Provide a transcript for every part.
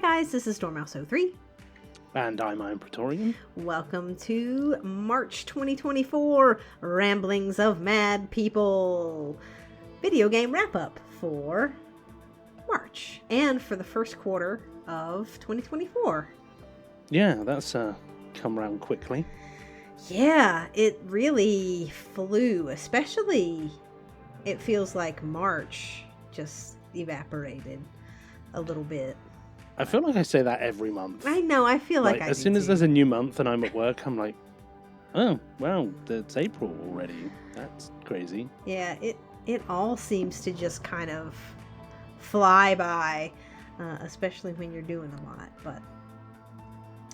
guys, this is Dormouse03. And I'm Iron Praetorian. Welcome to March 2024 Ramblings of Mad People video game wrap-up for March and for the first quarter of 2024. Yeah, that's come around quickly. Yeah, it really flew, especially it feels like March just evaporated a little bit. I feel like I say that every month. I know, I feel like I as do soon as too. there's a new month and I'm at work, I'm like, oh, wow, it's April already. That's crazy. Yeah, it all seems to just kind of fly by, especially when you're doing a lot. But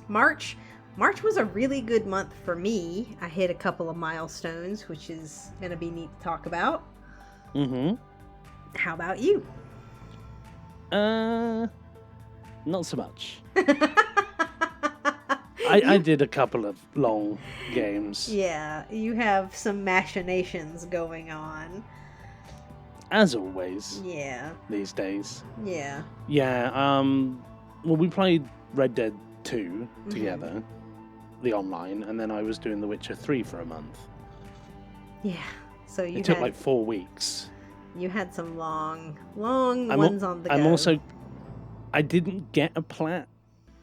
March was a really good month for me. I hit a couple of milestones, which is going to be neat to talk about. Mm-hmm. How about you? Not so much. I did a couple of long games. Yeah, you have some machinations going on. As always. Yeah. These days. Yeah. Yeah, well, we played Red Dead 2 together, the online, and then I was doing The Witcher 3 for a month. Yeah. So It took like 4 weeks. You had some long ones on the go. I didn't get a plat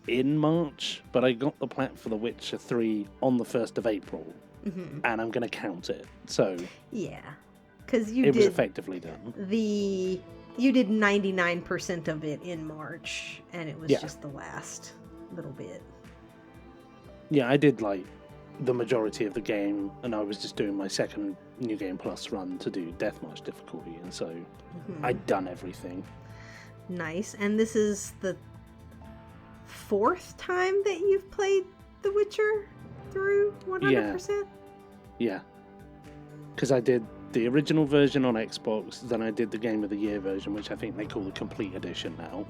in March, but I got the plat for The Witcher 3 on the 1st of April, and I'm going to count it. So yeah, because it was effectively done. You did 99% of it in March, and it was just the last little bit. Yeah, I did like the majority of the game, and I was just doing my second New Game Plus run to do Deathmatch difficulty, and so I'd done everything. Nice. And this is the 4th time that you've played The Witcher through 100%? Yeah. Because I did the original version on Xbox, then I did the Game of the Year version, which I think they call the Complete Edition now.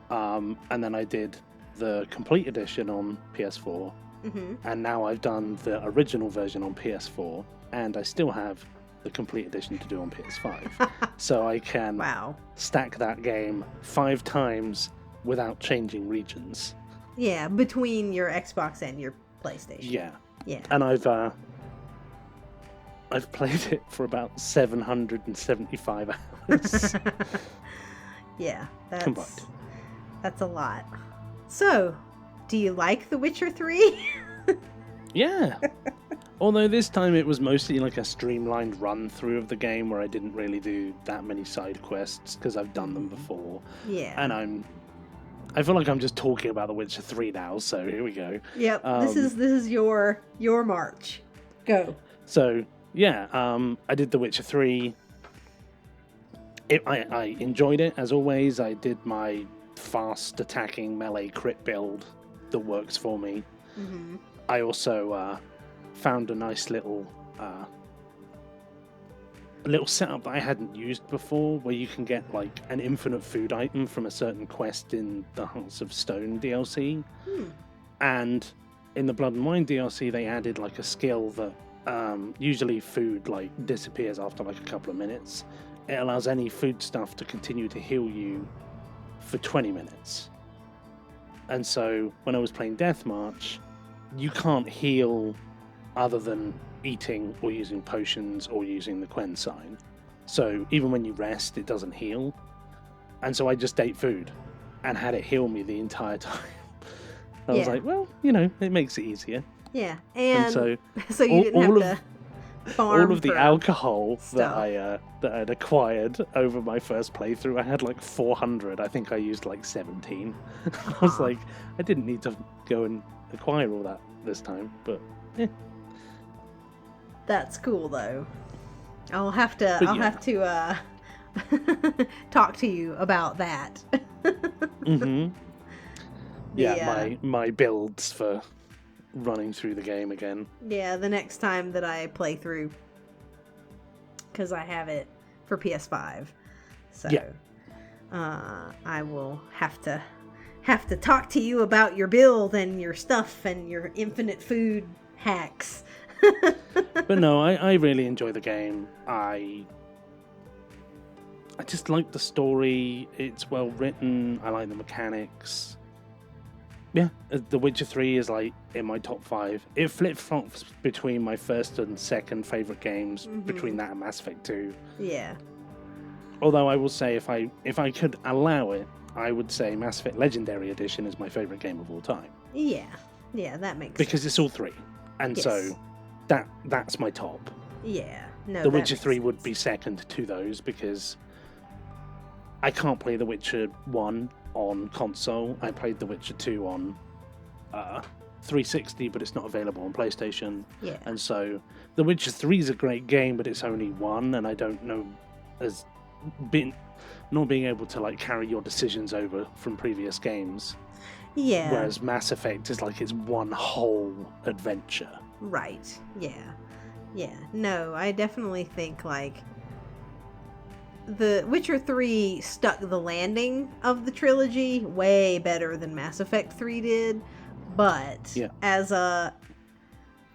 And then I did the Complete Edition on PS4, and now I've done the original version on PS4, and I still have the Complete Edition to do on PS5. So I can stack that game 5 times without changing regions. Yeah, between your Xbox and your PlayStation. Yeah. And I've played it for about 775 hours. Yeah, combined. That's a lot. So, do you like The Witcher 3? Yeah. Although this time it was mostly like a streamlined run through of the game where I didn't really do that many side quests because I've done them before. Yeah. And I feel like I'm just talking about The Witcher 3 now, so here we go. Yep. This is your March. Go. So yeah, I did The Witcher 3. I enjoyed it as always. I did my fast attacking melee crit build that works for me. I also found a nice little setup that I hadn't used before, where you can get like an infinite food item from a certain quest in the Hearts of Stone DLC. And in the Blood and Wine DLC, they added like a skill that usually food like disappears after like a couple of minutes. It allows any food stuff to continue to heal you for 20 minutes. And so when I was playing Deathmatch, you can't heal other than eating or using potions or using the Quen sign. So even when you rest, it doesn't heal. And so I just ate food and had it heal me the entire time. I was like, well, it makes it easier. Yeah, and so you didn't have to farm all of the alcohol stuff that I'd acquired over my first playthrough. I had like 400. I think I used like 17. I was like, I didn't need to go and acquire all that this time, but That's cool though. I'll have to talk to you about that. My builds for running through the game again. Yeah, the next time that I play through, because I have it for PS5, so I will have to talk to you about your build and your stuff and your infinite food hacks. But no, I really enjoy the game. I I just like the story. It's well written. I like the mechanics. Yeah, The Witcher 3 is like in my top 5. It flip-flops between my first and second favorite games, between that and Mass Effect 2. Yeah. Although I will say, if I could allow it, I would say Mass Effect Legendary Edition is my favorite game of all time. Yeah, that makes sense. Because it's all 3. And yes. So that's my top. Yeah. No, The Witcher 3 would be second to those because I can't play The Witcher 1 on console. I played The Witcher 2 on 360, but it's not available on PlayStation. Yeah. And so The Witcher 3 is a great game, but it's only one, and I don't know as not being able to like carry your decisions over from previous games. Yeah. Whereas Mass Effect is like it's one whole adventure. Right. Yeah. Yeah. No, I definitely think like The Witcher 3 stuck the landing of the trilogy way better than Mass Effect 3 did, but as a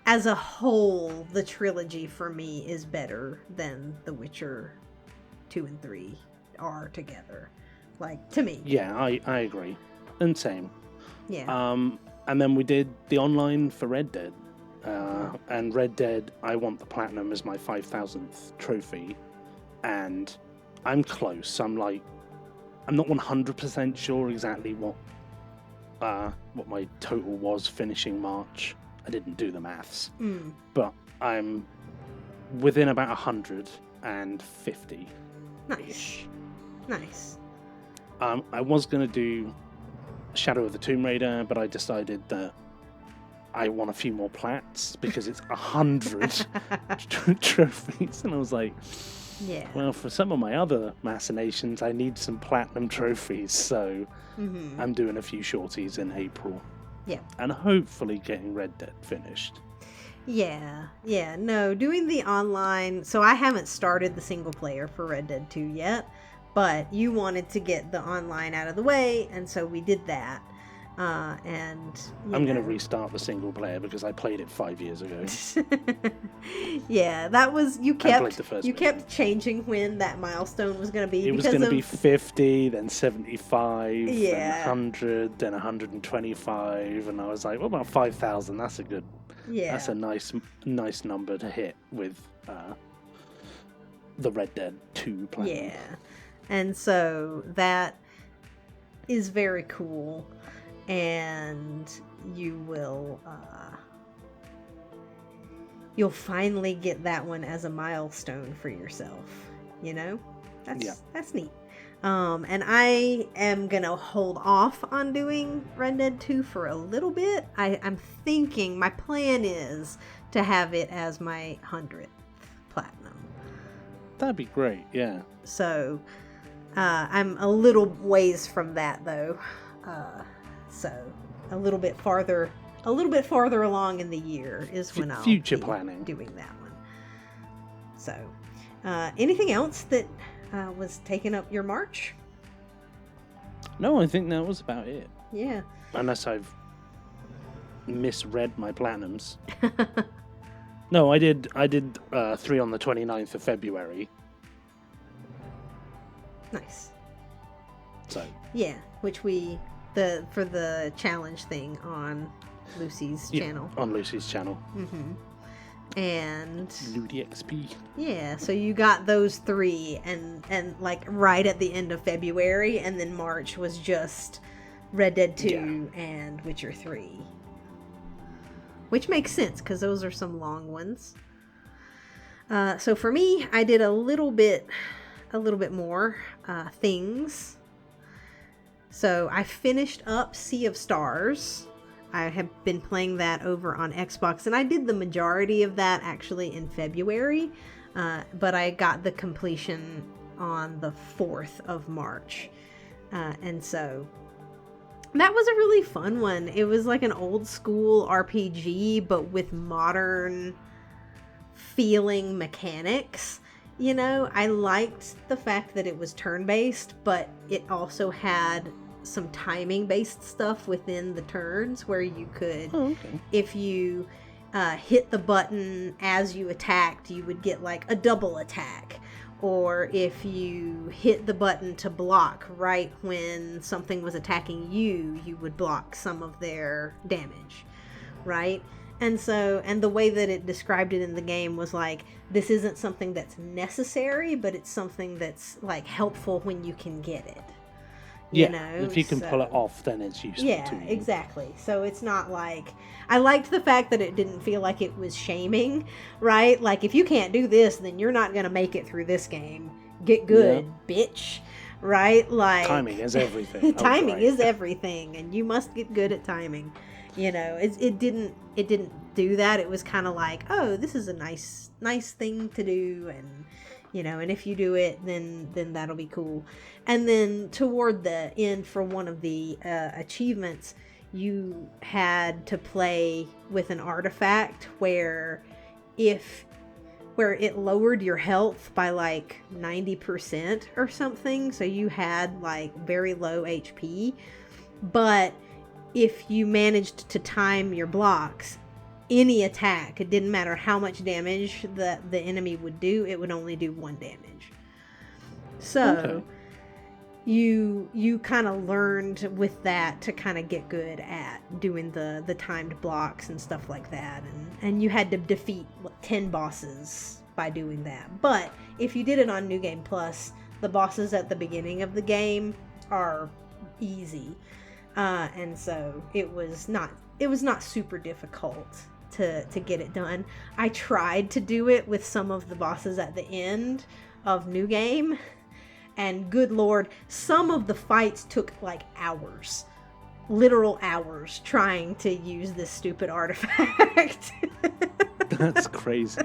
whole, the trilogy for me is better than The Witcher 2 and 3 are together. Like, to me. Yeah, I agree. And same. Yeah. And then we did the online for Red Dead. And Red Dead, I want the platinum as my 5,000th trophy. And I'm close. I'm not 100% sure exactly what my total was finishing March. I didn't do the maths. But I'm within about 150. Nice. I was going to do Shadow of the Tomb Raider, but I decided that I want a few more plats because it's 100 trophies. And I was like, yeah. Well, for some of my other machinations, I need some platinum trophies. So I'm doing a few shorties in April. Yeah. And hopefully getting Red Dead finished. Yeah. No, doing the online. So I haven't started the single player for Red Dead 2 yet, but you wanted to get the online out of the way, and so we did that. And I'm going to restart the single player because I played it 5 years ago. Yeah, that was you kept changing when that milestone was going to be. It was going to be 50, then 75, then 100, then 125, and I was like, "What about 5,000? That's a good. Yeah, that's a nice number to hit with the Red Dead 2 plan." Yeah, and so that is very cool. And you'll finally get that one as a milestone for yourself. You know, that's neat. And I am gonna hold off on doing Red Dead 2 for a little bit. I'm thinking my plan is to have it as my 100th platinum. That'd be great. Yeah. So I'm a little ways from that though. So a little bit farther along in the year is when I'll future be planning doing that one. So, anything else that was taking up your March? No, I think that was about it. Yeah. Unless I've misread my platinums. No, I did 3 on the 29th of February. Nice. So. Yeah, which for the challenge thing on Lucy's channel. On Lucy's channel. And Ludi XP. Yeah, so you got those 3 and like right at the end of February, and then March was just Red Dead 2 and Witcher 3. Which makes sense because those are some long ones. So for me, I did a little bit more things. So I finished up Sea of Stars. I have been playing that over on Xbox, and I did the majority of that actually in February, but I got the completion on the 4th of March. And so that was a really fun one. It was like an old school RPG, but with modern feeling mechanics. You know, I liked the fact that it was turn-based, but it also had some timing-based stuff within the turns where you could, if you hit the button as you attacked, you would get like a double attack. or if you hit the button to block right when something was attacking you, you would block some of their damage, right? And the way that it described it in the game was like, this isn't something that's necessary, but it's something that's like helpful when you can get it. You know? If you can pull it off, then it's useful to you. Yeah, exactly. So it's not like, I liked the fact that it didn't feel like it was shaming, right? Like, if you can't do this, then you're not going to make it through this game. Get good, bitch. Right? Like, timing is everything. Timing is everything, and you must get good at timing. You know, it didn't do that. It was kind of like, oh, this is a nice thing to do, and you know, and if you do it, then that'll be cool. And then toward the end, for one of the achievements, you had to play with an artifact where it lowered your health by like 90% or something. So you had like very low HP, but if you managed to time your blocks, any attack, it didn't matter how much damage the enemy would do, it would only do 1 damage. So you kind of learned with that to kind of get good at doing the timed blocks and stuff like that, and you had to defeat 10 bosses by doing that. But if you did it on New Game Plus, the bosses at the beginning of the game are easy, and so it was not super difficult to get it done. I tried to do it with some of the bosses at the end of New Game, and good lord, some of the fights took like hours, literal hours, trying to use this stupid artifact. That's crazy.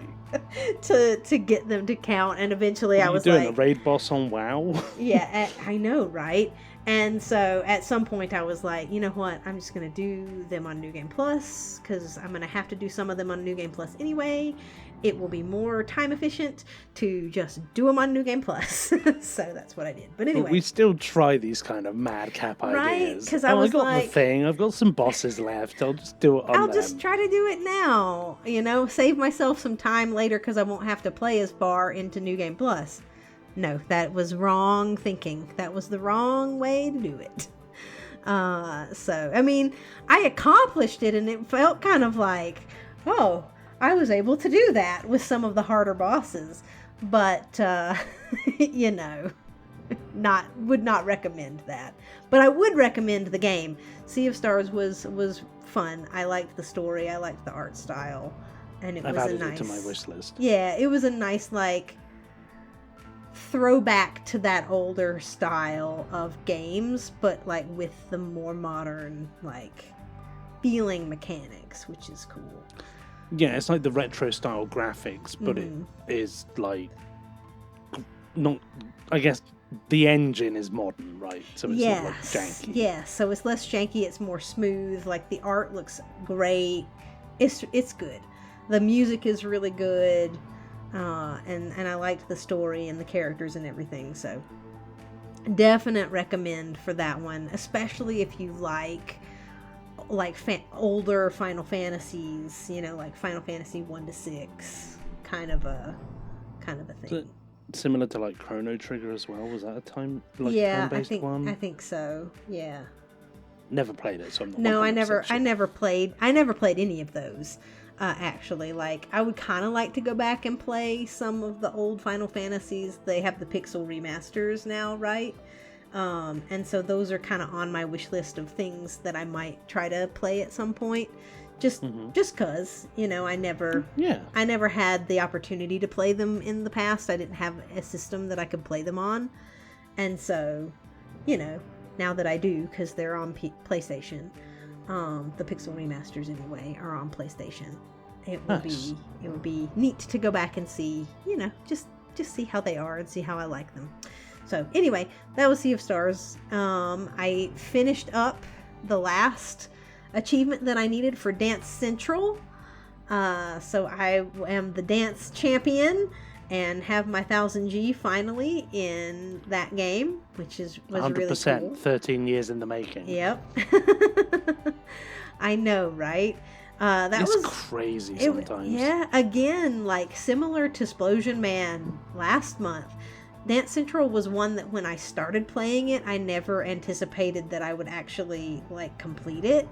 to get them to count, and eventually I was doing a raid boss on WoW? Yeah, I know, right? And so at some point I was like, you know what, I'm just going to do them on New Game Plus, because I'm going to have to do some of them on New Game Plus anyway. It will be more time efficient to just do them on New Game Plus. So that's what I did. But anyway. But we still try these kind of madcap ideas. Right? Because I was got the thing. I've got some bosses left. I'll just do it on I'll them. just try to do it now. You know, save myself some time later because I won't have to play as far into New Game Plus. No, that was wrong thinking. That was the wrong way to do it. So, I mean, I accomplished it, and it felt kind of like, oh, I was able to do that with some of the harder bosses. But, you know, would not recommend that. But I would recommend the game. Sea of Stars was fun. I liked the story. I liked the art style. And I've added it to my wish list. Yeah, it was a nice, like, throwback to that older style of games, but like with the more modern like feeling mechanics, which is cool. Yeah, it's like the retro style graphics, but it is like not, I guess the engine is modern, right? So it's not like janky. Yeah, so it's less janky, it's more smooth, like the art looks great. It's good. The music is really good. And I liked the story and the characters and everything, so definite recommend for that one, especially if you like older Final Fantasies, you know, like Final Fantasy 1 to 6, kind of a thing. Similar to like Chrono Trigger as well. Was that a time-based one? I think so. Yeah. Never played it, so I'm not. No, I never played any of those. Actually, like, I would kind of like to go back and play some of the old Final Fantasies. They have the pixel remasters now, right? And so those are kind of on my wish list of things that I might try to play at some point. Just cause, you know, I never had the opportunity to play them in the past. I didn't have a system that I could play them on. And so, you know, now that I do, because they're on PlayStation, the pixel remasters anyway are on PlayStation. It would be neat to go back and see, you know, just see how they are and see how I like them. So anyway, that was Sea of Stars. I finished up the last achievement that I needed for Dance Central. So I am the dance champion and have my 1000G finally in that game, which was 100%, really cool. 13 years in the making. Yep. I know, right? That it's was crazy sometimes. Yeah, again, like similar to Splosion Man last month. Dance Central was one that when I started playing it, I never anticipated that I would actually like complete it.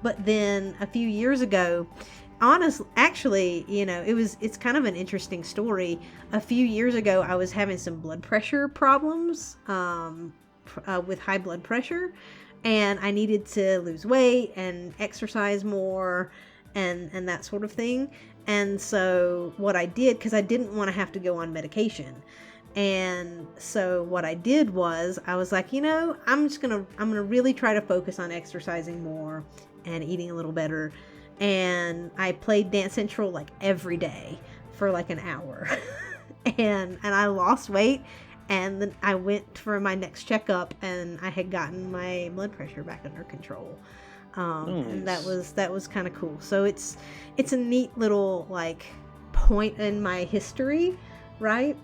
But then a few years ago, actually, it's kind of an interesting story. A few years ago, I was having some blood pressure problems with high blood pressure, and I needed to lose weight and exercise more and that sort of thing. And so what I did, because I didn't want to have to go on medication, and so what I did was I was like, I'm gonna really try to focus on exercising more and eating a little better. And I played Dance Central like every day for like an hour. and I lost weight, and then I went for my next checkup, and I had gotten my blood pressure back under control. Nice. And that was kind of cool. So it's a neat little like point in my history, right?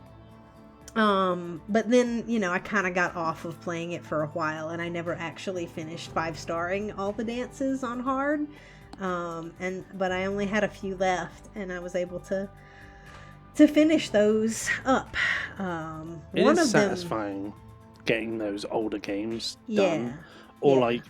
But then, I kind of got off of playing it for a while, and I never actually finished 5-starring all the dances on hard. But I only had a few left, and I was able to finish those up. It One is of them, satisfying getting those older games yeah, done. Or yeah. like,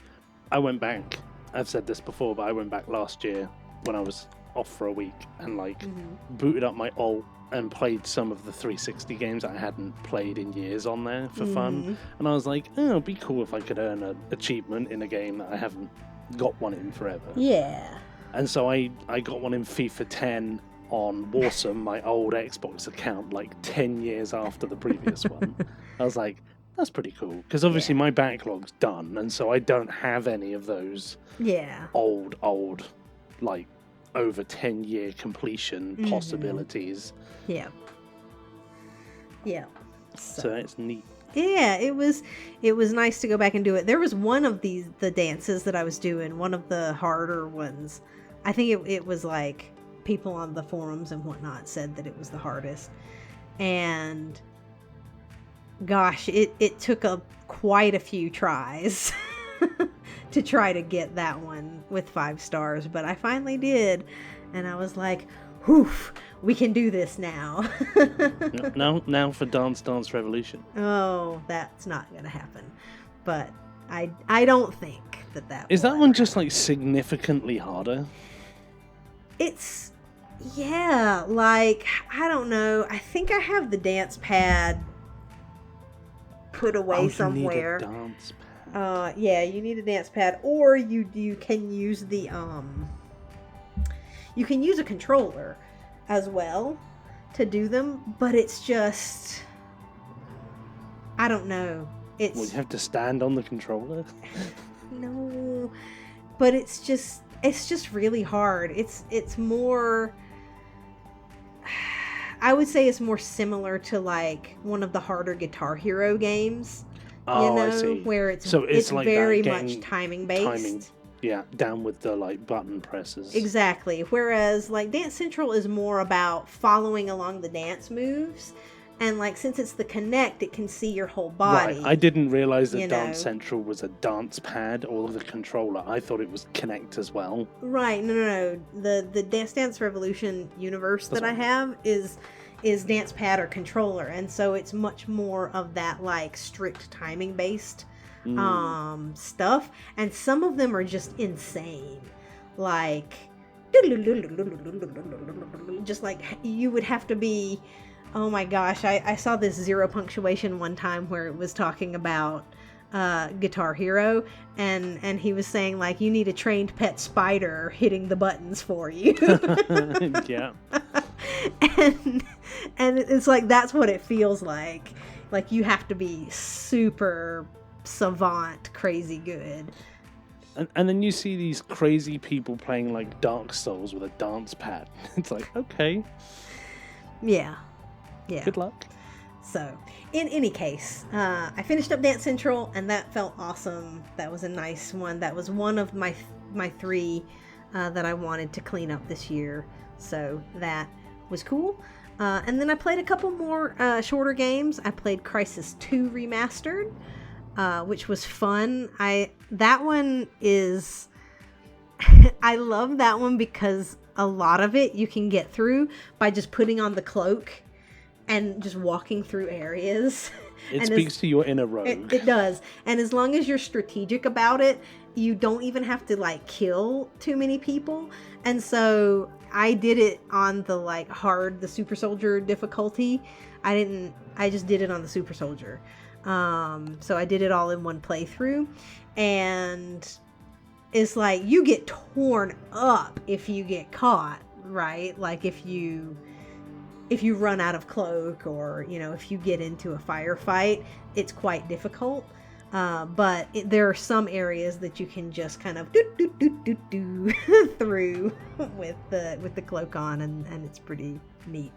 I went back, I've said this before, but I went back last year when I was off for a week and like booted up my alt and played some of the 360 games I hadn't played in years on there for fun. And I was like, it'd be cool if I could earn an achievement in a game that I haven't got one in forever. Yeah. And so I got one in FIFA 10 on Warsome, my old Xbox account, like 10 years after the previous one. I was like, that's pretty cool. Because obviously my backlog's done, and so I don't have any of those old, like, over 10-year completion possibilities. Yeah. Yeah. So it's neat. Yeah, it was nice to go back and do it. There was one of the dances that I was doing, one of the harder ones. I think it was like people on the forums and whatnot said that it was the hardest. And gosh, it took quite a few tries to try to get that one with 5 stars, but I finally did, and I was like, whew, we can do this now. now for Dance Dance Revolution. Oh, that's not gonna happen. But I don't think that is that one just like significantly harder? It's like, I don't know. I think I have the dance pad put away somewhere. You need a dance pad. You need a dance pad, or you can use the you can use a controller as well to do them, but it's just, I don't know. You have to stand on the controller? No, but it's just really hard. It's more, I would say it's more similar to like one of the harder Guitar Hero games. I see. Where it's like very that, much timing based. Yeah, down with the like button presses. Exactly. Whereas like Dance Central is more about following along the dance moves, and like since it's the Kinect, it can see your whole body. Right. I didn't realize that Dance Central was a dance pad or the controller. I thought it was Kinect as well. Right. No. The Dance Dance Revolution universe that I have is dance pad or controller, and so it's much more of that like strict timing based stuff, and some of them are just insane, like just like you would have to be, oh my gosh, I saw this Zero Punctuation one time where it was talking about Guitar Hero, and he was saying like you need a trained pet spider hitting the buttons for you. Yeah. and it's like that's what it feels like you have to be super savant crazy good. And then you see these crazy people playing like Dark Souls with a dance pad. It's like, okay. Yeah. Good luck. So, in any case, I finished up Dance Central, and that felt awesome. That was a nice one. That was one of my 3 that I wanted to clean up this year. So that was cool. And then I played a couple more shorter games. I played Crysis 2 Remastered, which was fun. That one is, I love that one because a lot of it you can get through by just putting on the cloak and just walking through areas. It speaks to your inner rogue. It does. And as long as you're strategic about it, you don't even have to like kill too many people. And so I did it on the like hard, the super soldier difficulty. I just did it on the super soldier. So I did it all in one playthrough, and it's like you get torn up if you get caught, right? Like if you run out of cloak, or if you get into a firefight, it's quite difficult. But there are some areas that you can just kind of do through with the cloak on, and it's pretty neat.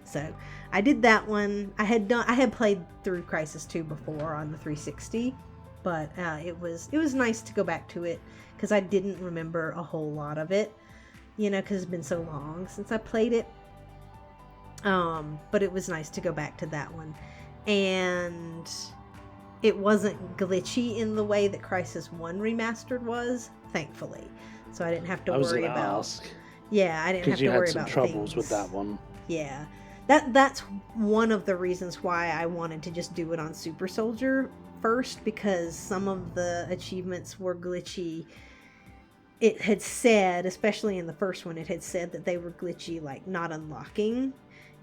So I did that one. I had played through Crisis 2 before on the 360, but it was nice to go back to it because I didn't remember a whole lot of it, because it's been so long since I played it. But it was nice to go back to that one, and it wasn't glitchy in the way that Crisis 1 Remastered was, thankfully. So I didn't have to worry about. Yeah, I didn't have to worry about because you had some troubles with that one. Yeah, that's one of the reasons why I wanted to just do it on Super Soldier first, because some of the achievements were glitchy. It had said, especially in the first one, it had said that they were glitchy, like not unlocking.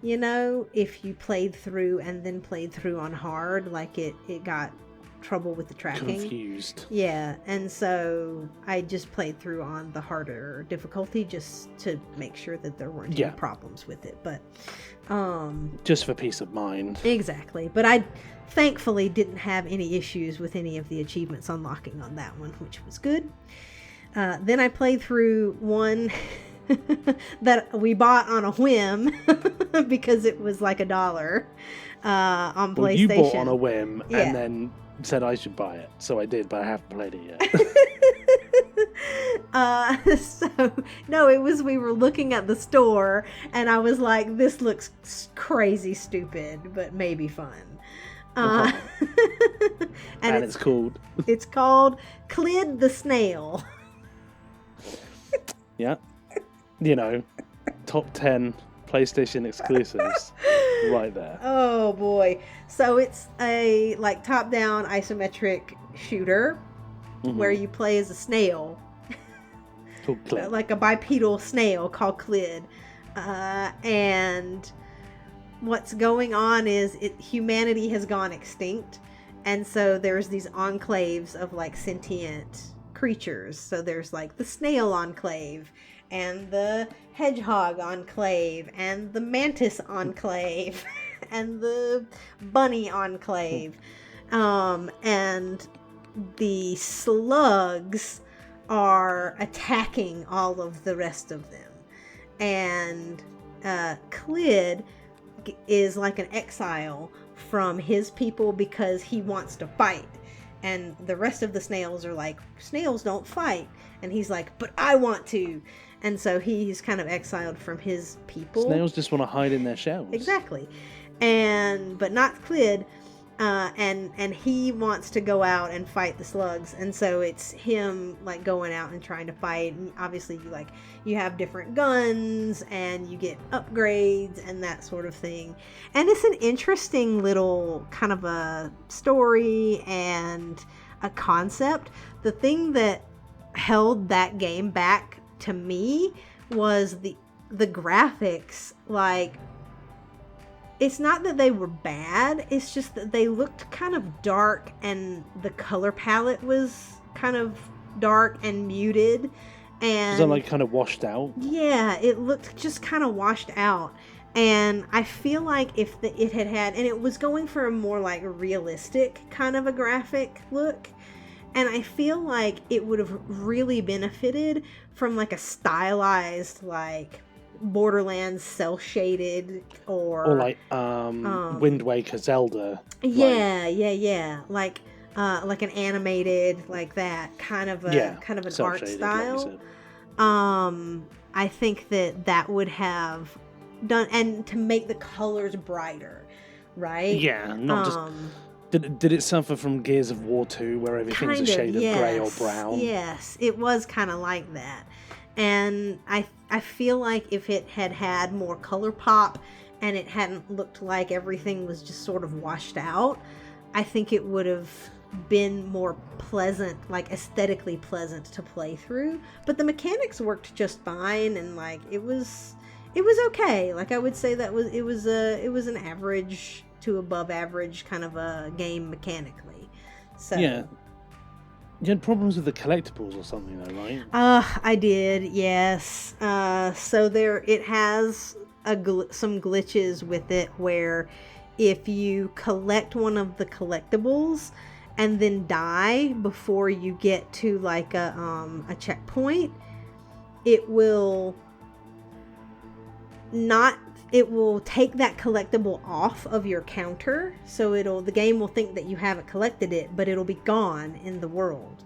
If you played through and then played through on hard, like it got trouble with the tracking. Confused. Yeah, and so I just played through on the harder difficulty just to make sure that there weren't any problems with it. But just for peace of mind. Exactly. But I thankfully didn't have any issues with any of the achievements unlocking on that one, which was good. Then I played through one that we bought on a whim because it was like $1 on PlayStation. Well, you bought on a whim and then said I should buy it, so I did, but I haven't played it yet. So no, it was, we were looking at the store and I was like, this looks crazy stupid, but maybe fun. And it's called Clid the Snail. Yeah. Top 10 PlayStation exclusives right there. Oh boy. So it's a like top-down isometric shooter where you play as a snail. Called Clid. Like a bipedal snail called Clid. And what's going on is humanity has gone extinct, and so there's these enclaves of like sentient creatures. So there's like the snail enclave and the hedgehog enclave and the mantis enclave and the bunny enclave, and the slugs are attacking all of the rest of them. And Clid is like an exile from his people because he wants to fight, and the rest of the snails are like, snails don't fight, and he's like, but I want to. And so he's kind of exiled from his people. Snails just want to hide in their shells. Exactly. But not Clid. And he wants to go out and fight the slugs, and so it's him like going out and trying to fight. And obviously you have different guns and you get upgrades and that sort of thing, and it's an interesting little kind of a story and a concept. The thing that held that game back to me was the graphics. Like, it's not that they were bad, it's just that they looked kind of dark, and the color palette was kind of dark and muted. And so like kind of washed out? Yeah, it looked just kind of washed out. And I feel like if it had, and it was going for a more like realistic kind of a graphic look, and I feel like it would have really benefited from like a stylized like Borderlands cell shaded or like Wind Waker Zelda. Yeah. Like an animated, like that kind of an art style. I think that would have done, and to make the colors brighter, right? Yeah, not just Did it suffer from Gears of War 2, where everything's a shade of grey or brown? Yes, it was kind of like that. And I feel like if it had had more color pop and it hadn't looked like everything was just sort of washed out, I think it would have been more pleasant, like aesthetically pleasant to play through. But the mechanics worked just fine, and like it was okay. Like I would say that it was an average to above average kind of a game mechanically. So yeah. You had problems with the collectibles or something though, right? I did, yes. So it has some glitches with it where if you collect one of the collectibles and then die before you get to like a checkpoint, it will take that collectible off of your counter, so the game will think that you haven't collected it, but it'll be gone in the world.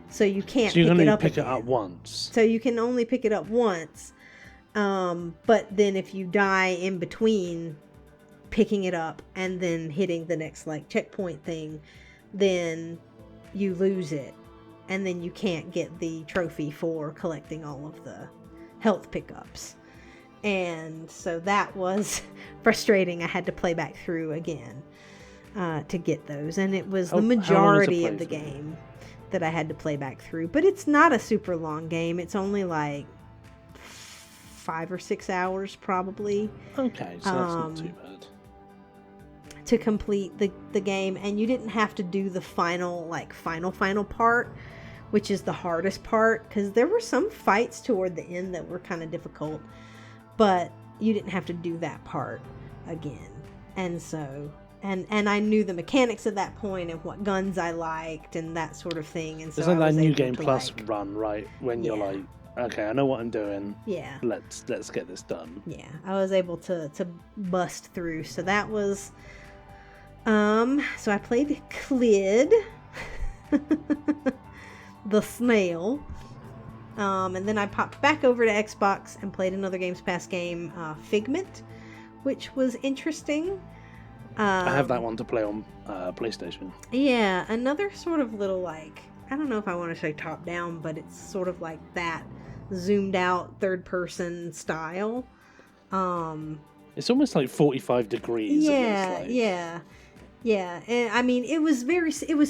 So you can't pick it up again. So you can only pick it up once. So you can only pick it up once. But then if you die in between picking it up and then hitting the next like checkpoint thing, then you lose it. And then you can't get the trophy for collecting all of the health pickups. And so that was frustrating. I had to play back through again to get those. And it was the majority of the game that I had to play back through. But it's not a super long game. It's only like 5 or 6 hours probably. Okay, so that's not too bad. To complete the game. And you didn't have to do the final part, which is the hardest part. Because there were some fights toward the end that were kind of difficult. But you didn't have to do that part again. And so, and I knew the mechanics at that point and what guns I liked and that sort of thing. And so it's like that New Game Plus run, right? When you're like, okay, I know what I'm doing. Yeah. Let's get this done. Yeah, I was able to bust through. So that was, so I played Clid, the snail. And then I popped back over to Xbox and played another Games Pass game, Figment, which was interesting. I have that one to play on PlayStation. Yeah, another sort of little like, I don't know if I want to say top down, but it's sort of like that zoomed out third person style. It's almost like 45 degrees. Yeah, yeah. And I mean, it was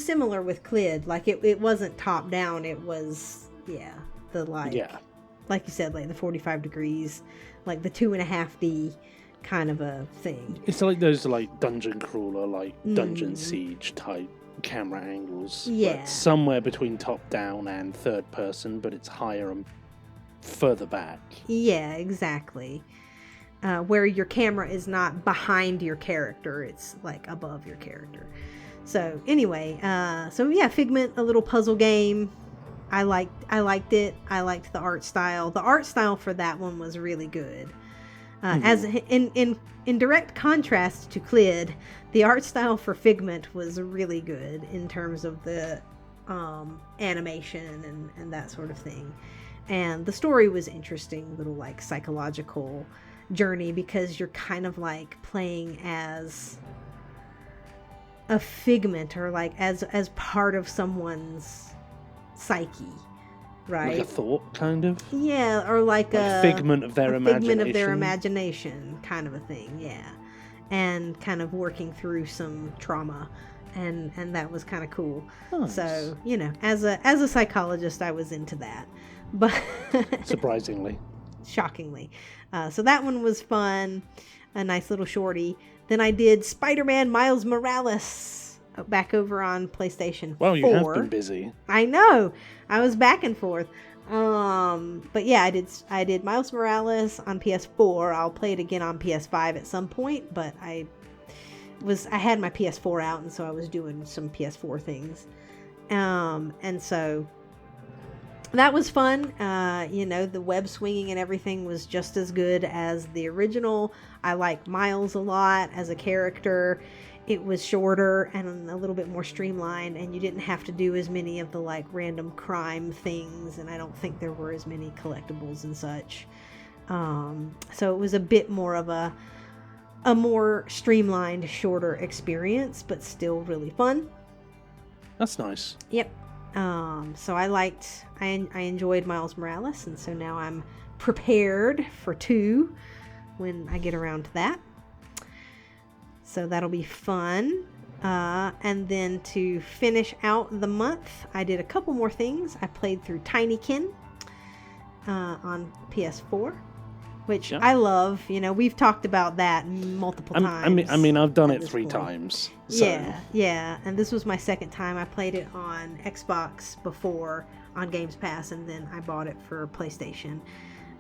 similar with Clid. Like it wasn't top down. It was, like you said, like the 45 degrees, like the 2.5D kind of a thing. It's like those like dungeon crawler, like dungeon siege type camera angles. Yeah. Somewhere between top down and third person, but it's higher and further back. Yeah, exactly. Where your camera is not behind your character, it's like above your character. So anyway, Figment, a little puzzle game. I liked it. I liked the art style. The art style for that one was really good. As in direct contrast to Clid, the art style for Figment was really good in terms of the animation and that sort of thing. And the story was interesting, little like psychological journey, because you're kind of like playing as a figment or like as part of someone's psyche, right? Like a thought, kind of. Yeah, or like a figment of their imagination. Figment of their imagination, kind of a thing. Yeah, and kind of working through some trauma, and that was kind of cool. Nice. So as a psychologist, I was into that, but surprisingly, shockingly, so that one was fun, a nice little shorty. Then I did Spider-Man Miles Morales back over on PlayStation 4. Well, you have been busy. I know. I was back and forth. But yeah, I did Miles Morales on PS4. I'll play it again on PS5 at some point, but I had my PS4 out, and so I was doing some PS4 things. And so that was fun. The web swinging and everything was just as good as the original. I like Miles a lot as a character. It was shorter and a little bit more streamlined, and you didn't have to do as many of the like random crime things, and I don't think there were as many collectibles and such. So it was a bit more of a a more streamlined, shorter experience, but still really fun. That's nice. Yep. So I enjoyed Miles Morales, and so now I'm prepared for 2 when I get around to that. So that'll be fun. And then to finish out the month, I did a couple more things. I played through Tinykin on PS4, which I love. You know, we've talked about that multiple times. I mean, I've done it 3 times. So. Yeah. And this was my second time. I played it on Xbox before on Games Pass, and then I bought it for PlayStation.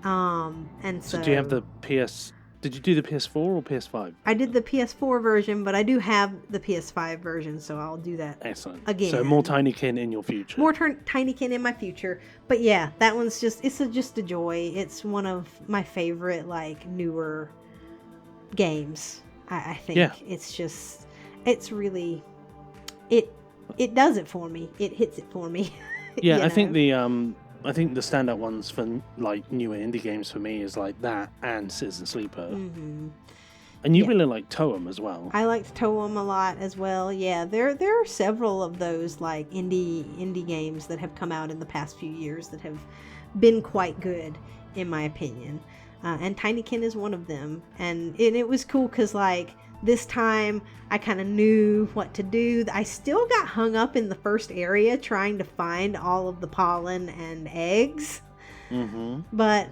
And so do you have the PS? Did you do the PS4 or PS5? I did the PS4 version, but I do have the PS5 version, so I'll do that. Excellent. Again. So more Tinykin in your future. More Tinykin in my future. But yeah, that one's just a joy. It's one of my favorite, like, newer games. I think. Yeah. It's really, it does it for me. It hits it for me. Yeah, I think the standout ones for, like, newer indie games for me is like that and Citizen Sleeper. Mm-hmm. And you really like Toem as well. I liked Toem a lot as well. Yeah, there are several of those, like, indie games that have come out in the past few years that have been quite good, in my opinion. And Tinykin is one of them. And it was cool because, like, this time I kind of knew what to do. I still got hung up in the first area trying to find all of the pollen and eggs. Mm-hmm. But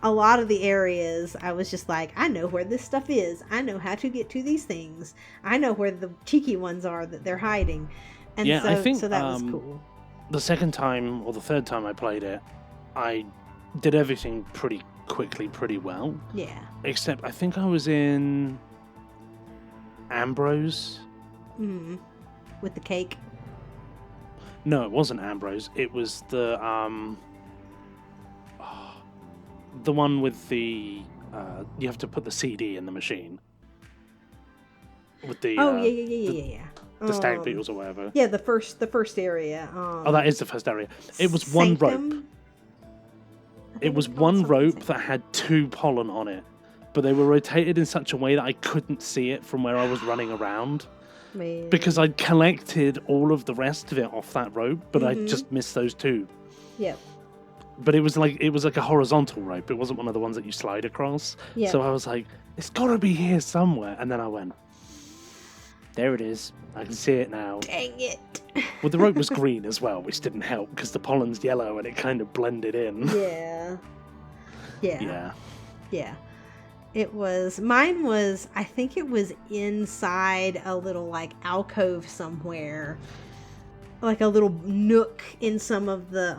a lot of the areas, I was just like, I know where this stuff is. I know how to get to these things. I know where the cheeky ones are that they're hiding. And yeah, I think so that was cool. The second time or the third time I played it, I did everything pretty quickly, pretty well. Yeah. Except I think I was in Ambrose. Mm-hmm. With the cake? No, it wasn't Ambrose. It was the one with the you have to put the CD in the machine. With the yeah. The stag beetles or whatever. Yeah, the first area. That is the first area. It was one rope. It was one rope that had 2 pollen on it, but they were rotated in such a way that I couldn't see it from where I was running around. Man. Because I'd collected all of the rest of it off that rope, but I just missed those 2. Yep. But it was like a horizontal rope. It wasn't one of the ones that you slide across. Yep. So I was like, it's got to be here somewhere. And then I went, there it is. I can see it now. Dang it. Well, the rope was green as well, which didn't help because the pollen's yellow and it kind of blended in. Yeah. Mine was, I think it was inside a little, like, alcove somewhere. Like a little nook in some of the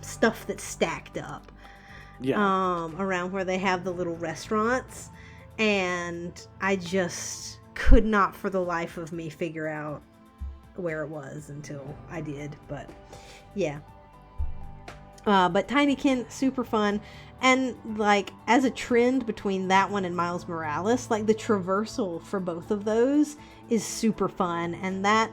stuff that's stacked up. Yeah. Around where they have the little restaurants. And I just could not for the life of me figure out where it was until I did. But yeah. But Tinykin, super fun. And, like, as a trend between that one and Miles Morales, like, the traversal for both of those is super fun. And that,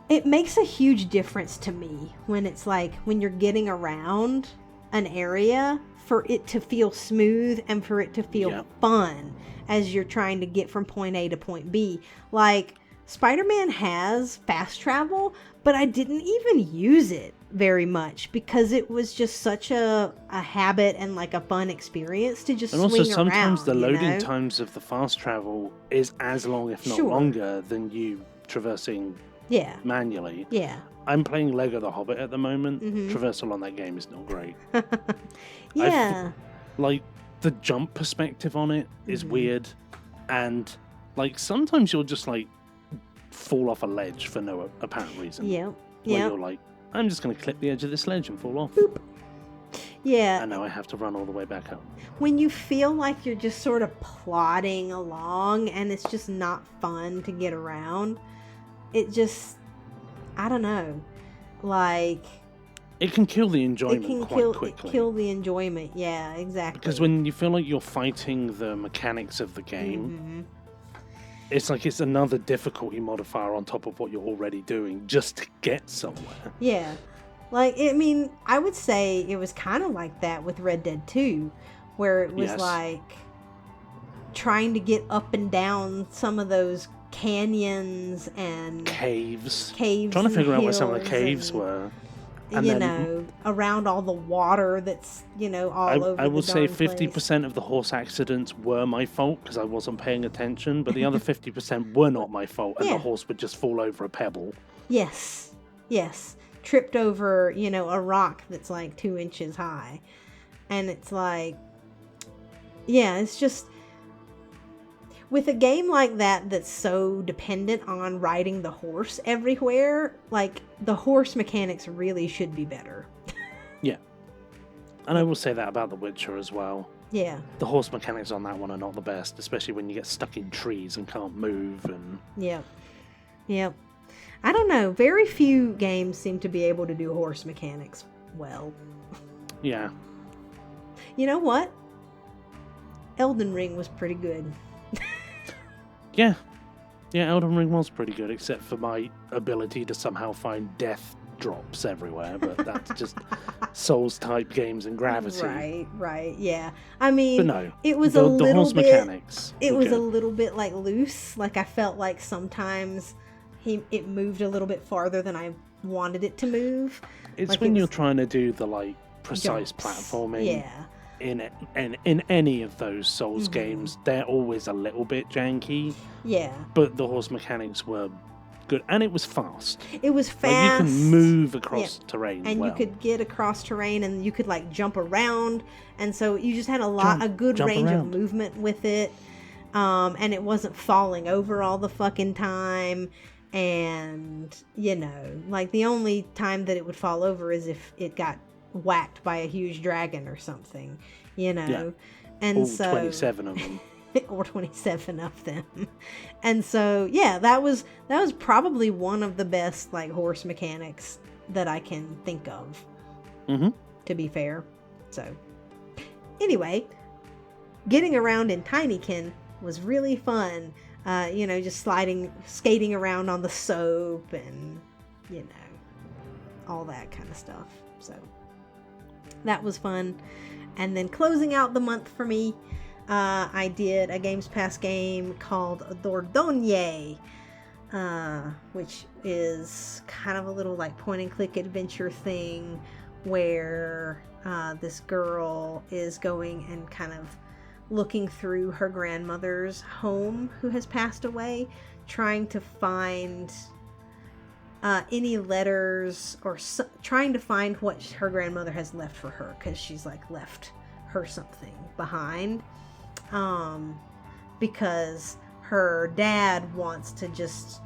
it makes a huge difference to me when it's like, when you're getting around an area, for it to feel smooth and for it to feel fun as you're trying to get from point A to point B. Like, Spider-Man has fast travel, but I didn't even use it very much because it was just such a habit and, like, a fun experience to just swing around. And also sometimes the loading times of the fast travel is as long, if not longer, than you traversing manually. Yeah. I'm playing Lego The Hobbit at the moment. Traversal on that game is not great. Yeah. Like, the jump perspective on it is weird. And, like, sometimes you'll just, like, fall off a ledge for no apparent reason. Yeah. Where you're like, I'm just going to clip the edge of this ledge and fall off. Boop. Yeah. And now I have to run all the way back up. When you feel like you're just sort of plodding along and it's just not fun to get around, it just, I don't know, like... It can kill the enjoyment quite quickly. It can kill the enjoyment, yeah, exactly. Because when you feel like you're fighting the mechanics of the game, it's like it's another difficulty modifier on top of what you're already doing just to get somewhere. Yeah. Like, I mean, I would say it was kind of like that with Red Dead 2, where it was like, trying to get up and down some of those canyons and caves. Trying to figure out where some of the caves were. And around all the water that's, all over I will the say darn 50% place. of the horse accidents were my fault because I wasn't paying attention, but the other 50% were not my fault, and the horse would just fall over a pebble. Yes. Tripped over, a rock that's like 2 inches high. And it's like, it's just, with a game like that that's so dependent on riding the horse everywhere, like, the horse mechanics really should be better. Yeah. And I will say that about The Witcher as well. Yeah. The horse mechanics on that one are not the best, especially when you get stuck in trees and can't move. And Yep. I don't know. Very few games seem to be able to do horse mechanics well. Yeah. You know what? Elden Ring was pretty good. Yeah, Elden Ring was pretty good, except for my ability to somehow find death drops everywhere, but that's just Souls-type games and gravity. Right, yeah. I mean, but no, it was the little horse bit, mechanics. It was good. a little bit, like, loose. Like, I felt like sometimes it moved a little bit farther than I wanted it to move. It's like when you're trying to do the, like, precise jumps. platforming. Yeah. In any of those Souls games, they're always a little bit janky. Yeah. But the horse mechanics were good, and it was fast. It was fast. Like, you can move across terrain, and you could get across terrain, and you could, like, jump around, and so you just had a good range of movement with it. And it wasn't falling over all the fucking time. And, like, the only time that it would fall over is if it got whacked by a huge dragon or something, Yeah. And all so 27 of them. or 27 of them. And so, that was probably one of the best, like, horse mechanics that I can think of. To be fair. So, anyway, getting around in Tinykin was really fun. Just skating around on the soap and, all that kind of stuff. So, that was fun. And then closing out the month for me, I did a Games Pass game called Dordogne, which is kind of a little, like, point and click adventure thing where this girl is going and kind of looking through her grandmother's home who has passed away, trying to find any letters or trying to find what her grandmother has left for her, because she's, like, left her something behind, because her dad wants to just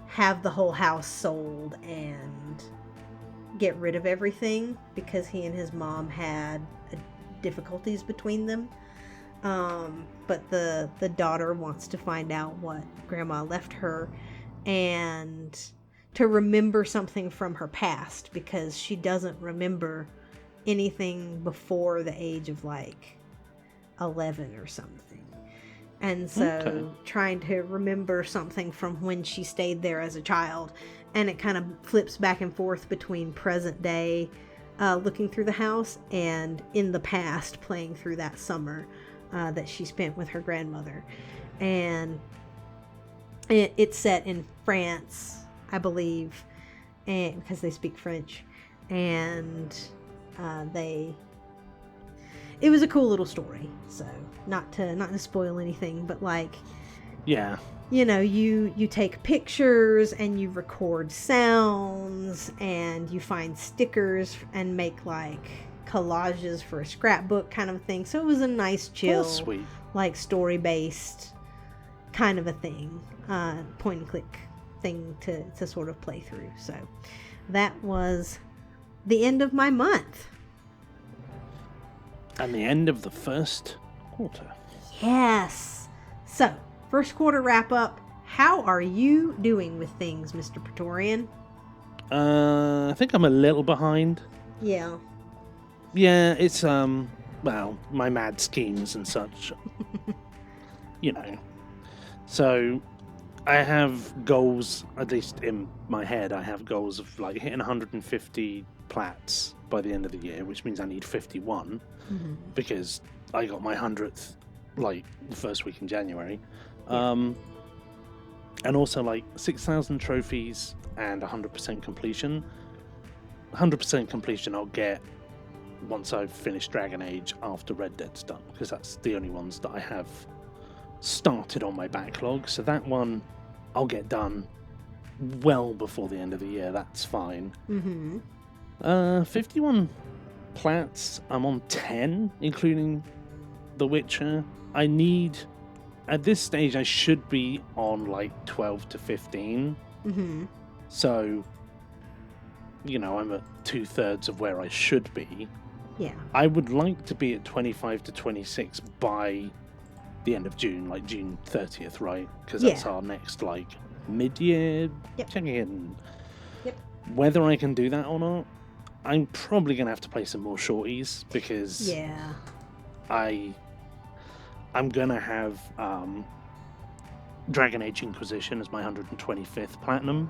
have the whole house sold and get rid of everything because he and his mom had difficulties between them. But the daughter wants to find out what grandma left her and to remember something from her past, because she doesn't remember anything before the age of, like, 11 or something. And so trying to remember something from when she stayed there as a child, and it kind of flips back and forth between present day, looking through the house, and in the past playing through that summer that she spent with her grandmother. And it's set in France, I believe, and because they speak French, and it was a cool little story. So not to spoil anything, but, like, you take pictures and you record sounds and you find stickers and make, like, collages for a scrapbook kind of thing. So it was a nice, chill, like, story based kind of a thing, point and click thing to sort of play through. So that was the end of my month. And the end of the first quarter. Yes. So, first quarter wrap up. How are you doing with things, Mr. Praetorian? I think I'm a little behind. Yeah. Yeah, it's, well, my mad schemes and such. So, I have goals, at least in my head, I have goals of, like, hitting 150 plats by the end of the year, which means I need 51, because I got my 100th like the first week in January. Yeah. And also like 6,000 trophies and 100% completion. 100% completion I'll get once I've finished Dragon Age after Red Dead's done, because that's the only ones that I have started on my backlog. So that one I'll get done well before the end of the year. That's fine. 51 plats. I'm on 10, including The Witcher. I need, at this stage, I should be on like 12 to 15. So, you know, I'm at 2/3 of where I should be. Yeah. I would like to be at 25 to 26 by the end of June, like June 30th, right? Because that's our next, like, mid-year check-in. Yep. Whether I can do that or not, I'm probably going to have to play some more shorties, because I'm going to have Dragon Age Inquisition as my 125th platinum.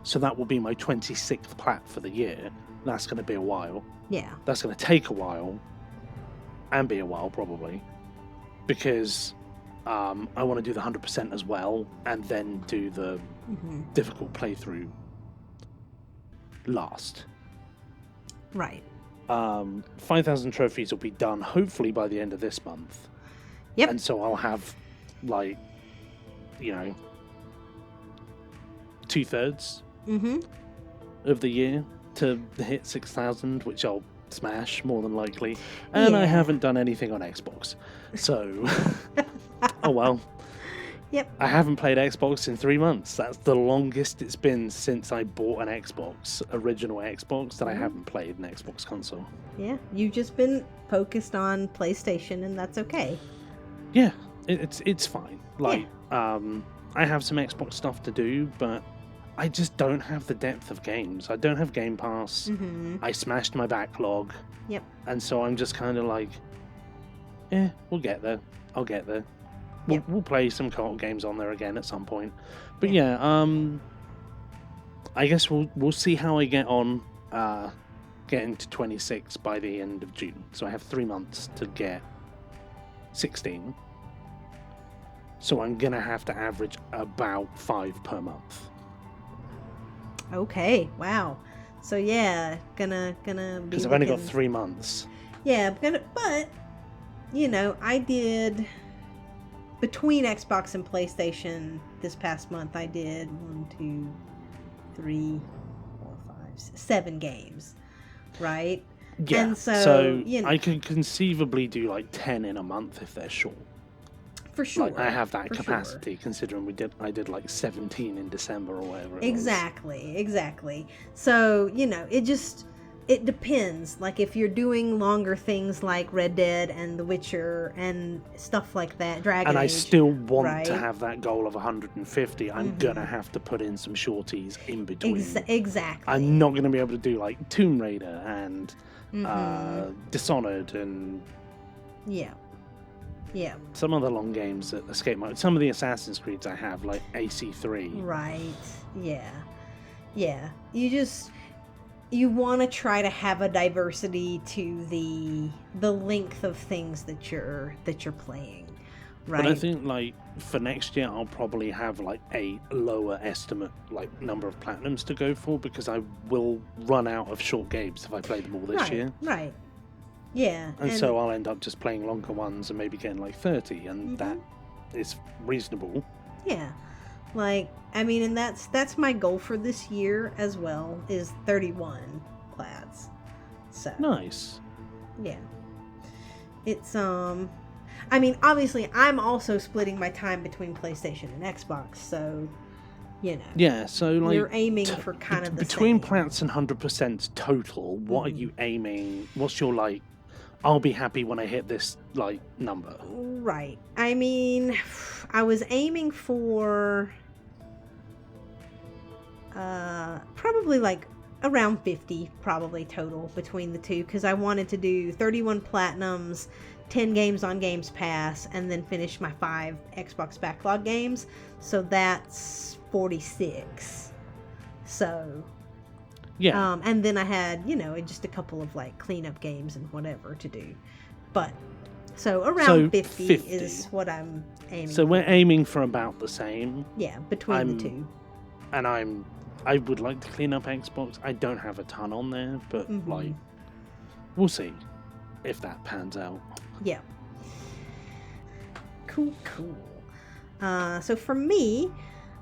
So that will be my 26th plat for the year. That's going to be a while. Yeah. That's going to take a while, and be a while probably, because I want to do the 100% as well, and then do the difficult playthrough last. Right. 5,000 trophies will be done hopefully by the end of this month. Yep. And so I'll have, like, you know, 2/3 of the year to hit 6,000, which I'll smash more than likely. And I haven't done anything on Xbox, so oh well. Yep. I haven't played Xbox in 3 months. That's the longest it's been since I bought an Xbox, original Xbox, that I haven't played an Xbox console. Yeah, you've just been focused on PlayStation, and that's okay. Yeah, it's fine. Like, I have some Xbox stuff to do, but I just don't have the depth of games. I don't have Game Pass. I smashed my backlog. Yep. And so I'm just kind of like, we'll get there. I'll get there. We'll play some co-op games on there again at some point. But I guess we'll see how I get on getting to 26 by the end of June. So I have 3 months to get 16. So I'm gonna have to average about 5 per month. Okay. Wow. So gonna be, because I've only got 3 months. Yeah, but you know, I did, between Xbox and PlayStation this past month, I did 1, 2, 3, 4, 5, 6, 7 games, right? Yeah. And so you know, I can conceivably do like 10 in a month if they're short. For sure. Like, I have that capacity, considering I did like 17 in December or whatever it was. Exactly. So, you know, it depends. Like, if you're doing longer things like Red Dead and The Witcher and stuff like that, Dragon Age. And I still want to have that goal of 150. I'm gonna have to put in some shorties in between. Exactly. I'm not gonna be able to do like Tomb Raider and Dishonored and some other long games that escape my... Some of the Assassin's Creeds I have, like AC3. Right. Yeah. You want to try to have a diversity to the length of things that you're playing, right? But I think, like, for next year, I'll probably have like a lower estimate, like, number of platinums to go for, because I will run out of short games if I play them all this year. Right. Yeah. And so I'll end up just playing longer ones and maybe getting like 30, and that is reasonable. Yeah. Like, I mean, and that's my goal for this year as well, is 31 plats. So nice. Yeah. It's I mean, obviously I'm also splitting my time between PlayStation and Xbox, so you know. Yeah, so like you're aiming for kind of the between same. plats and 100% total, what are you aiming? What's your, like, I'll be happy when I hit this, like, number? Right. I mean, I was aiming for probably like around 50 probably total between the two, because I wanted to do 31 platinums, 10 games on Games Pass, and then finish my 5 Xbox backlog games. So that's 46. So yeah. And then I had, you know, just a couple of like cleanup games and whatever to do. But So around So 50 50. is what I'm aiming So for. we're aiming for about the same. Yeah, between the two. And I would like to clean up Xbox. I don't have a ton on there, but like, we'll see if that pans out. Yeah. Cool. So for me,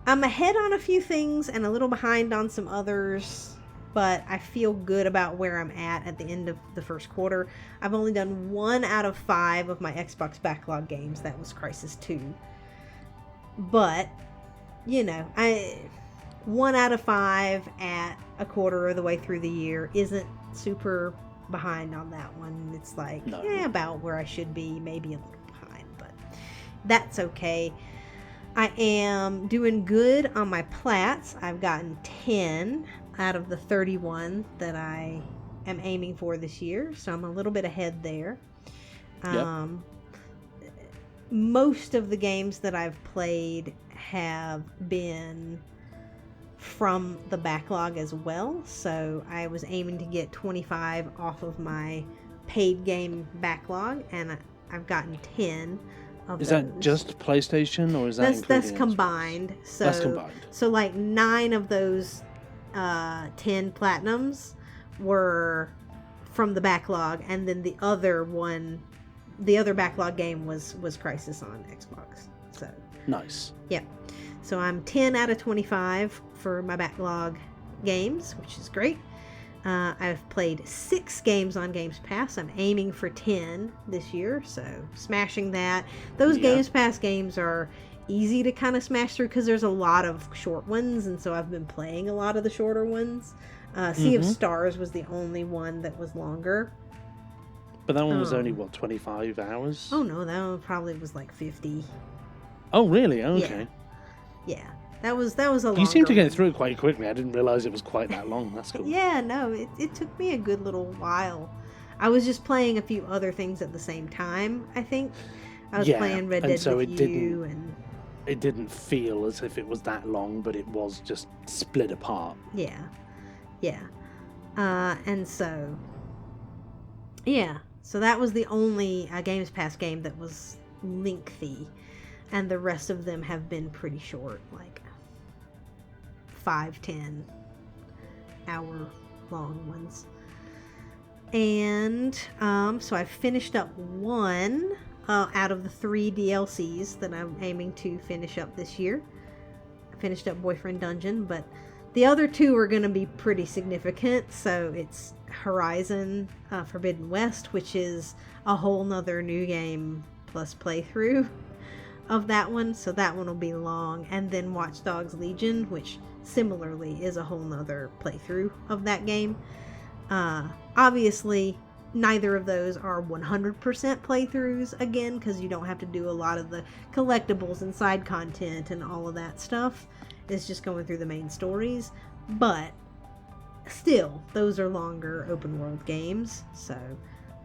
I'm ahead on a few things and a little behind on some others, but I feel good about where I'm at the end of the first quarter. I've only done 1 out of 5 of my Xbox backlog games. That was Crysis 2. But, you know, 1 out of 5 at a quarter of the way through the year isn't super behind on that one. It's like, about where I should be, maybe a little behind, but that's okay. I am doing good on my plats. I've gotten 10 out of the 31 that I am aiming for this year, so I'm a little bit ahead there. Yep. Most of the games that I've played have been from the backlog as well, so I was aiming to get 25 off of my paid game backlog, and I've gotten 10 of Is those. that just PlayStation, or is that that's combined? So that's combined. So like 9 of those 10 platinums were from the backlog, and then the other backlog game was Crysis on Xbox. So Nice. yeah. So I'm 10 out of 25 for my backlog games, which is great. I've played 6 games on Games Pass. I'm aiming for 10 this year, so smashing that. Those Games Pass games are easy to kind of smash through because there's a lot of short ones, and so I've been playing a lot of the shorter ones. Sea of Stars was the only one that was longer. But that one was only, 25 hours? Oh no, that one probably was like 50. Oh, really? Okay. Yeah. That was a longer You seem to get one. through it quite quickly. I didn't realize it was quite that long. That's cool. Yeah, no, it took me a good little while. I was just playing a few other things at the same time, I think. I was playing Red Dead so with it you, and it didn't feel as if it was that long, but it was just split apart. yeah. And so, yeah. So that was the only Games Pass game that was lengthy, and the rest of them have been pretty short, like 5-10 hour long ones. And so I finished up 1 out of the 3 DLCs that I'm aiming to finish up this year. I finished up Boyfriend Dungeon, but the other 2 are going to be pretty significant. So it's Horizon Forbidden West, which is a whole nother new game plus playthrough of that one. So that one will be long. And then Watch Dogs Legion, which similarly is a whole nother playthrough of that game. Obviously, neither of those are 100% playthroughs again, because you don't have to do a lot of the collectibles and side content and all of that stuff. It's just going through the main stories. But still, those are longer open world games. So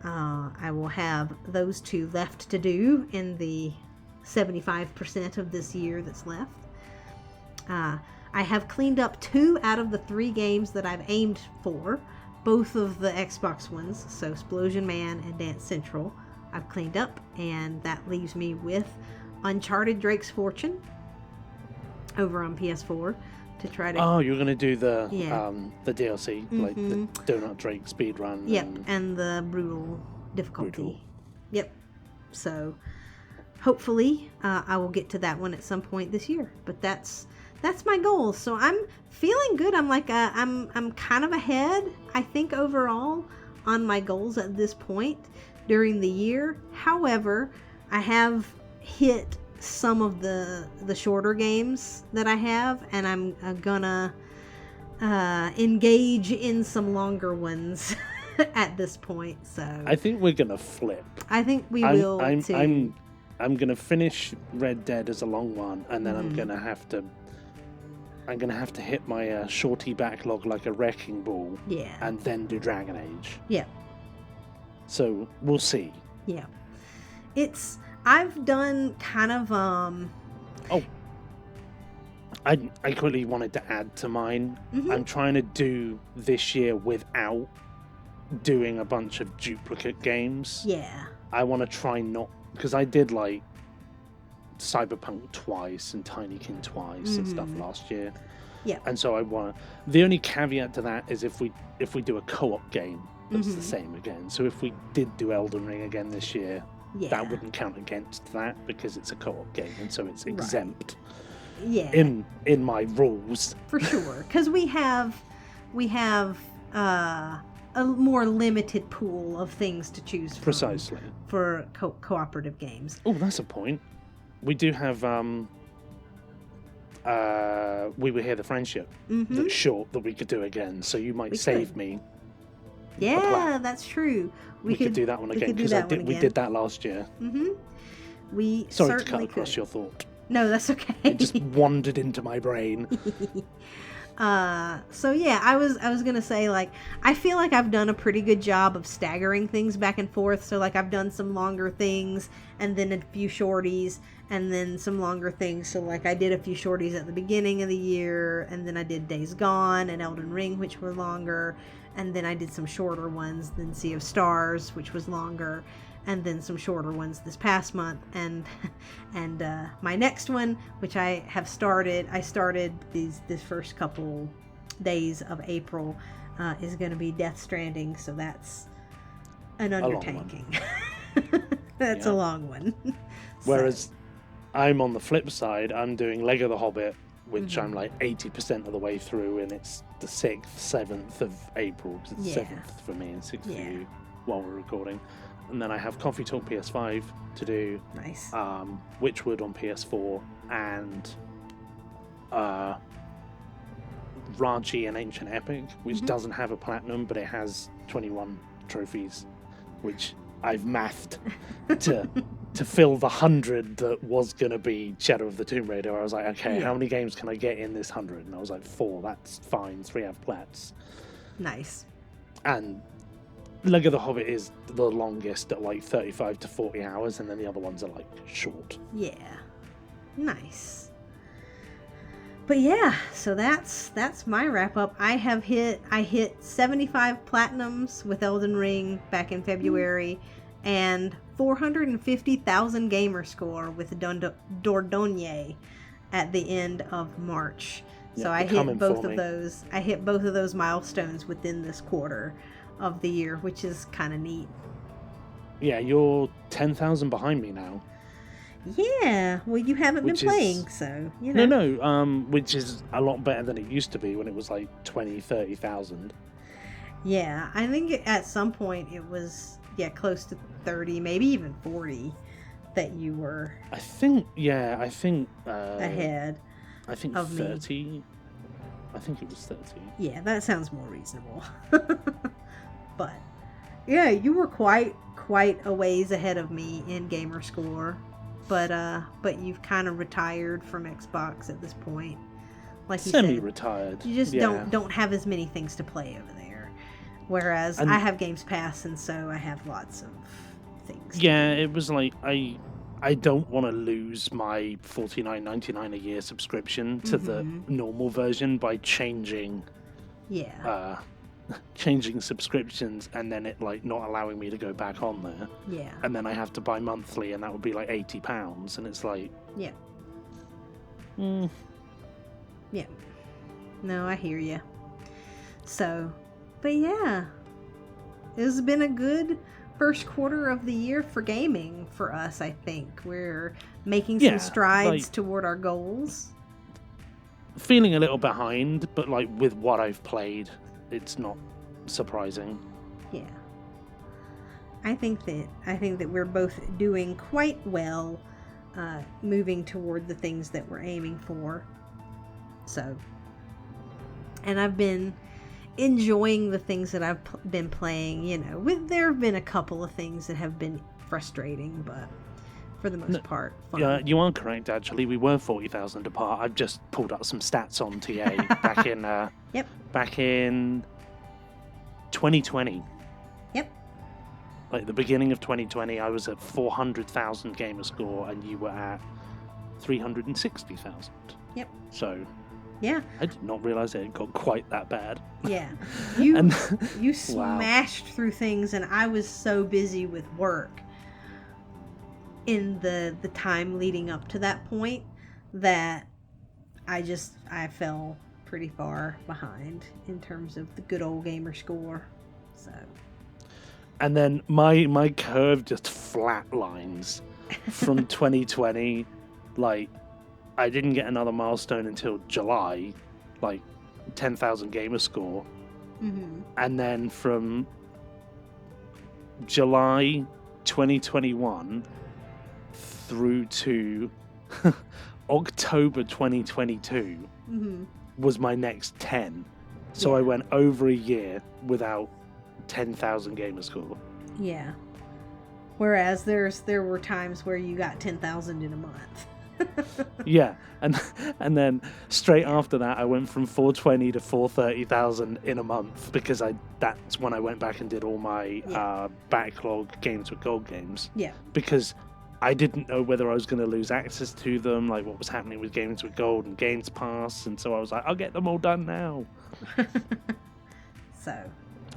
I will have those 2 left to do in the 75% of this year that's left. I have cleaned up 2 out of the 3 games that I've aimed for. Both of the Xbox ones, so Explosion Man and Dance Central, I've cleaned up, and that leaves me with Uncharted Drake's Fortune over on PS4 to try to... Oh, you're going to do the DLC, like the Donut Drake speedrun. Yep, and the brutal difficulty. Brutal. Yep. So, hopefully, I will get to that one at some point this year, but that's my goal. So I'm feeling good. I'm like I'm kind of ahead, I think, overall on my goals at this point during the year. However, I have hit some of the shorter games that I have, and I'm gonna engage in some longer ones at this point. So I think we're gonna flip. I think we will too. I'm gonna finish Red Dead as a long one, and then I'm gonna have to hit my shorty backlog like a wrecking ball. Yeah. And then do Dragon Age. Yeah. So we'll see. Yeah. I've done kind of I quickly wanted to add to mine. I'm trying to do this year without doing a bunch of duplicate games. Yeah. I want to try not, because I did like Cyberpunk twice and Tinykin twice and stuff last year. Yeah. And so I want to. The only caveat to that is if we do a co-op game that's the same again. So if we did do Elden Ring again this year, that wouldn't count against that because it's a co-op game, and so it's exempt. Yeah. In my rules. For sure, because we have a more limited pool of things to choose from. Precisely. For cooperative games. Oh, that's a point. We do have We Were Here, the Friendship. That's short that we could do again, so you might save me. Yeah, that's true. We could do that one again because we did that last year. We Sorry to certainly cut across could. your thought. No, that's okay. It just wandered into my brain. So yeah, I was gonna say, like, I feel like I've done a pretty good job of staggering things back and forth. So like I've done some longer things and then a few shorties and then some longer things. So like I did a few shorties at the beginning of the year, and then I did Days Gone and Elden Ring, which were longer, and then I did some shorter ones than Sea of Stars, which was longer, and then some shorter ones this past month, and my next one, which I started this first couple days of April, is going to be Death Stranding, so that's an undertaking. That's a long one. Whereas I'm on the flip side, I'm doing Lego the Hobbit, which I'm like 80% of the way through, and it's the 6th, 7th of April, because it's 7th for me and 6th for you while we're recording. And then I have Coffee Talk PS5 to do. Nice. Witchwood on PS4, and Raji and Ancient Epic, which doesn't have a platinum, but it has 21 trophies, which I've mathed to fill the 100 that was going to be Shadow of the Tomb Raider. I was like, okay, how many games can I get in this 100? And I was like, 4, that's fine, 3 have plats. Nice. And Lego the Hobbit is the longest at like 35 to 40 hours, and then the other ones are like short. Yeah. Nice. But yeah, so that's my wrap up. I hit 75 platinums with Elden Ring back in February, and 450,000 gamer score with Dordogne at the end of March. So I hit both of those. I hit both of those milestones within this quarter of the year, which is kind of neat. Yeah, you're 10,000 behind me now. Yeah, well, you haven't been playing, so, you know. No, which is a lot better than it used to be when it was like 20, 30,000. Yeah, I think at some point it was, close to 30, maybe even 40 that you were... I think ahead. I think of 30. Me. I think it was 30. Yeah, that sounds more reasonable. But, yeah, you were quite a ways ahead of me in gamer score. But you've kind of retired from Xbox at this point. Like you semi-retired. Said, you just don't have as many things to play over there. Whereas I have Games Pass, and so I have lots of things. Yeah, it was like I don't want to lose my $49.99 a year subscription to the normal version by changing subscriptions, and then it like not allowing me to go back on there. Yeah. And then I have to buy monthly, and that would be like £80, and it's like Yeah. Yeah. No, I hear you. So, but yeah, it's been a good first quarter of the year for gaming for us. I think we're making some strides toward our goals. Feeling a little behind, but like with what I've played, it's not surprising. Yeah. I think that we're both doing quite well, moving toward the things that we're aiming for. So, and I've been enjoying the things that I've been playing. You know, there have been a couple of things that have been frustrating, but for the most part, fun. Yeah, you are correct. Actually, we were 40,000 apart. I've just pulled up some stats on TA back in 2020. Yep. Like the beginning of 2020, I was at 400,000 gamer score, and you were at 360,000. Yep. So. Yeah. I did not realize it had got quite that bad. Yeah. You smashed through things, and I was so busy with work. in the time leading up to that point that I fell pretty far behind in terms of the good old gamer score. So. And then my curve just flatlines from 2020. Like, I didn't get another milestone until July, like 10,000 gamer score. Mm-hmm. And then from July 2021 through to October 2022 Mm-hmm. was my next 10. So Yeah. I went over a year without 10,000 gamer score. Yeah. Whereas there were times where you got 10,000 in a month. Yeah, and then straight after that, I went from 420 to 430,000 in a month because that's when I went back and did all my backlog games with gold games. Yeah. Because I didn't know whether I was going to lose access to them, like what was happening with games with gold and games pass, and so I was like, I'll get them all done now. So.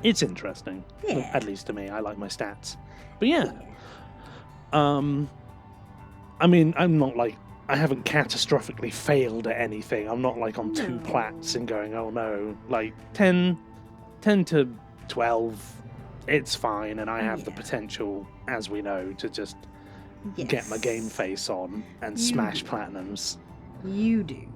It's interesting, Yeah. at least to me. I like my stats, but yeah. I mean, I'm not like, I haven't catastrophically failed at anything. I'm not like on 2 plats and going, oh no, like 10 to 12, it's fine, and I have the potential, as we know, to just get my game face on and smash platinums. You do.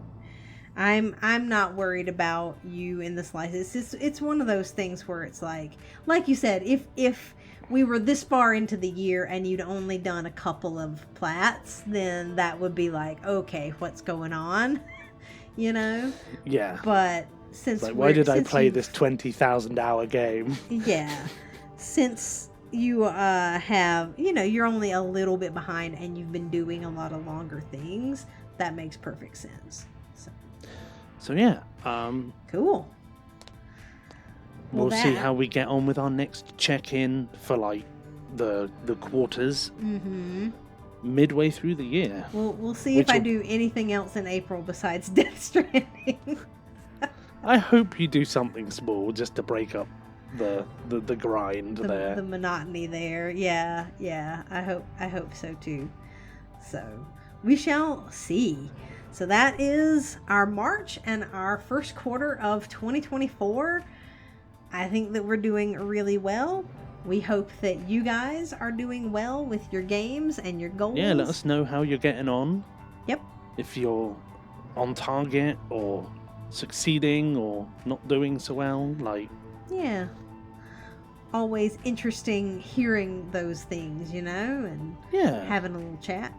I'm not worried about you in the slices. It's one of those things where it's like you said, if we were this far into the year and you'd only done a couple of plats, then that would be like, okay, what's going on? You know? Yeah. But since like, why did I play this 20,000 hour game? Yeah. Since you have, you're only a little bit behind and you've been doing a lot of longer things, that makes perfect sense. So yeah. Cool. We'll see how we get on with our next check-in for like the quarters. Mm-hmm. Midway through the year. We'll see if I do anything else in April besides Death Stranding. I hope you do something small just to break up the grind there. The monotony there. Yeah. I hope so too. So we shall see. So that is our March and our first quarter of 2024. I think that we're doing really well. We hope that you guys are doing well with your games and your goals. Yeah, let us know how you're getting on. Yep. If you're on target or succeeding or not doing so well, like... Yeah. Always interesting hearing those things, and having a little chat.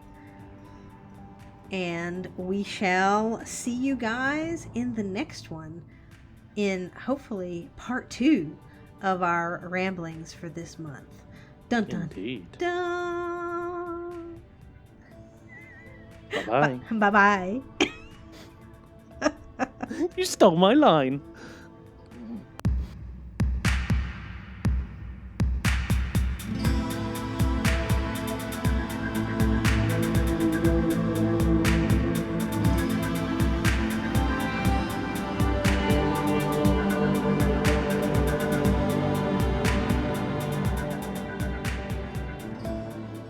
And we shall see you guys in the next one, in hopefully part 2 of our ramblings for this month. Dun dun. Indeed. Dun. Bye-bye. Bye-bye. You stole my line.